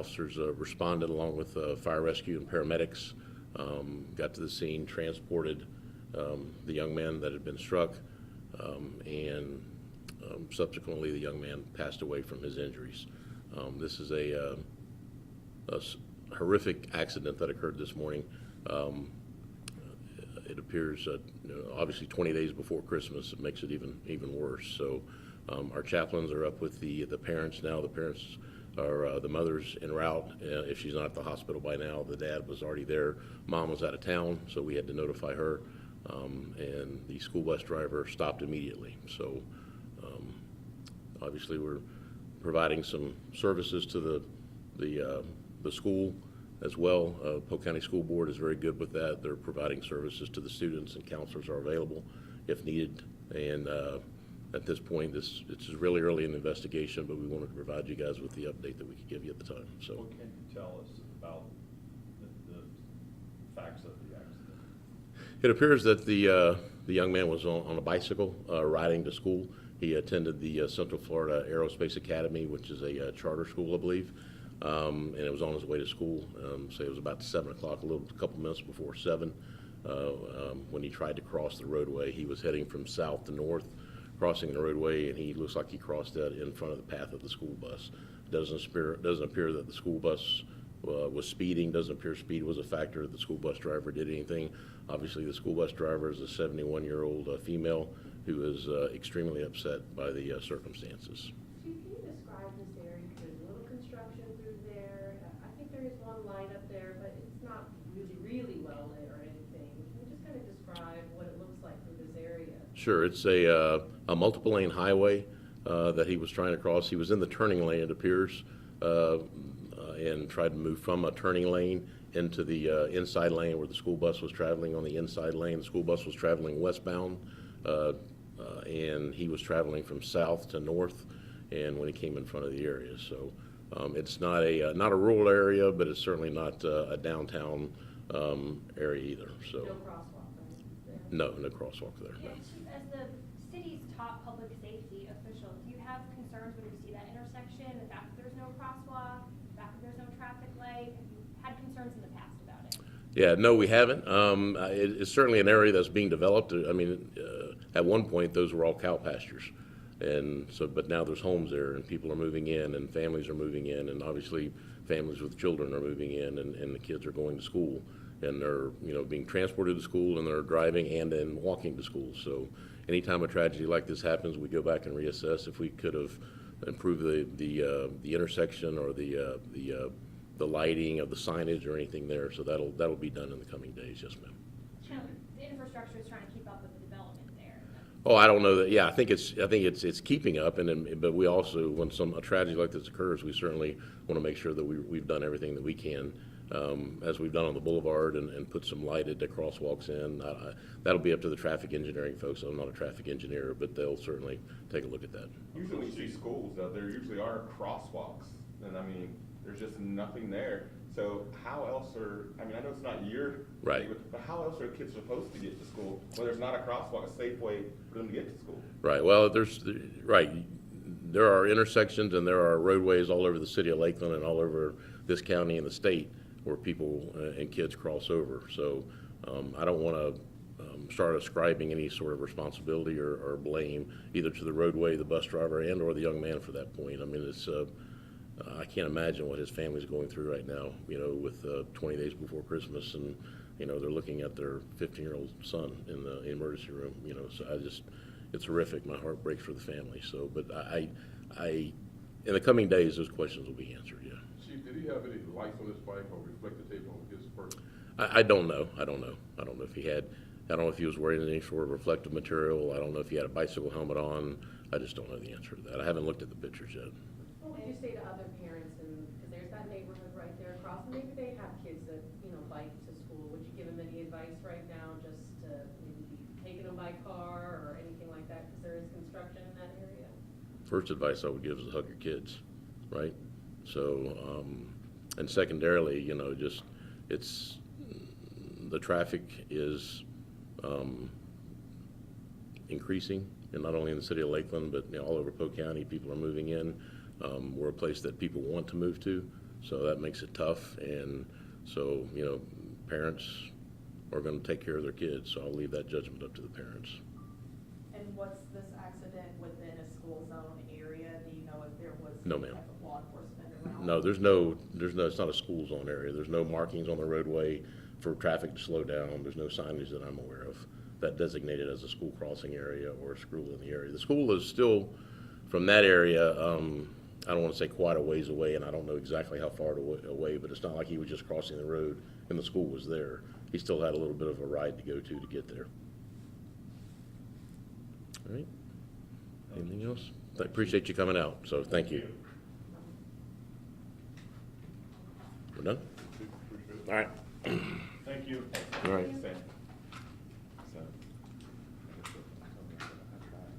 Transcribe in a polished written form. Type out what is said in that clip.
officers responded along with fire rescue and paramedics, got to the scene, transported the young man that had been struck, and subsequently the young man passed away from his injuries. This is a horrific accident that occurred this morning. It appears obviously 20 days before Christmas, it makes it even worse. So our chaplains are up with the parents now. The parents are the mother's en route. If she's not at the hospital by now, the dad was already there. Mom was out of town, so we had to notify her. And the school bus driver stopped immediately. So obviously we're providing some services to the school as well. Polk County School Board is very good with that. They're providing services to the students, and counselors are available if needed. And at this point, it's really early in the investigation, but we wanted to provide you guys with the update that we could give you at the time. So, what can you tell us about the facts of the accident? It appears that the young man was on a bicycle riding to school. He attended the Central Florida Aerospace Academy, which is a charter school, I believe. And it was on his way to school. So it was about 7 o'clock, a couple minutes before 7, when he tried to cross the roadway. He was heading from south to north, crossing the roadway, and he looks like he crossed that in front of the path of the school bus. Doesn't appear that the school bus was speeding. Doesn't appear speed was a factor that the school bus driver did anything. Obviously, the school bus driver is a 71-year-old female who is extremely upset by the circumstances. Chief, can you describe this area? There's a little construction through there. I think there is one light up there, but it's not really well lit or anything. Can you just kind of describe what it looks like through this area? Sure. It's a multiple lane highway that he was trying to cross. He was in the turning lane, it appears, and tried to move from a turning lane into the inside lane where the school bus was traveling on the inside lane. The school bus was traveling westbound, and he was traveling from south to north, and when he came in front of the area. So it's not a rural area, but it's certainly not a downtown area either. So No crosswalk there? no crosswalk there. Yeah, No. Chief, as the city's top public safety official, do you have concerns when you see that intersection, the fact that there's no crosswalk, the fact that there's no traffic light? Have you had concerns in the past about it? Yeah, no, we haven't. It's certainly an area that's being developed. I mean, at one point, those were all cow pastures. And so, but now there's homes there, and people are moving in, and families are moving in, and obviously families with children are moving in, and the kids are going to school, and they're, being transported to school, and they're driving and then walking to school. So anytime a tragedy like this happens, we go back and reassess if we could have improved the intersection or the lighting of the signage or anything there. So that'll be done in the coming days. Yes, ma'am. The infrastructure is trying to keep up with the development there. Oh, I don't know that. Yeah, I think it's keeping up, but we also, when a tragedy like this occurs, we certainly want to make sure that we've done everything that we can, as we've done on the boulevard, and put some lighted crosswalks in. That'll be up to the traffic engineering folks. I'm not a traffic engineer, but they'll certainly take a look at that. Usually when you see schools, there usually are crosswalks, and I mean, there's just nothing there. So how else I know it's not your right, but how else are kids supposed to get to school when there's not a crosswalk, a safe way for them to get to school? Right. Well, there are intersections and there are roadways all over the city of Lakeland and all over this county and the state where people and kids cross over. So I don't want to start ascribing any sort of responsibility or blame either to the roadway, the bus driver, and or the young man for that point. I mean, it's I can't imagine what his family's going through right now, with 20 days before Christmas, and, they're looking at their 15-year-old son in the emergency room, so it's horrific. My heart breaks for the family. So, but I in the coming days, those questions will be answered, yeah. Chief, did he have any lights on his bike or reflective tape on his person? I don't know. I don't know if he had, I don't know if he was wearing any sort of reflective material. I don't know if he had a bicycle helmet on. I just don't know the answer to that. I haven't looked at the pictures yet. What would you say to other parents, and because there's that neighborhood right there across, and maybe they have kids that bike to school? Would you give them any advice right now, just to maybe be taking them by car or anything like that, because there is construction in that area? First advice I would give is to hug your kids, right? So, and secondarily, it's the traffic is increasing, and not only in the city of Lakeland, but all over Polk County. People are moving in. We're a place that people want to move to, So that makes it tough, and so, you know, parents are gonna take care of their kids, so I'll leave that judgment up to the parents. And was this accident within a school zone area? Do you know if there was? No, any ma'am. type of law enforcement around? No, it's not a school zone area. There's no markings on the roadway for traffic to slow down. There's no signage that I'm aware of that designated as a school crossing area or a school in the area. The school is still, from that area, I don't want to say quite a ways away, and I don't know exactly how far away, but it's not like he was just crossing the road and the school was there. He still had a little bit of a ride to go to get there. All right. Anything else? I appreciate you coming out, so thank you. We're done? All right. Thank you. All right. Same.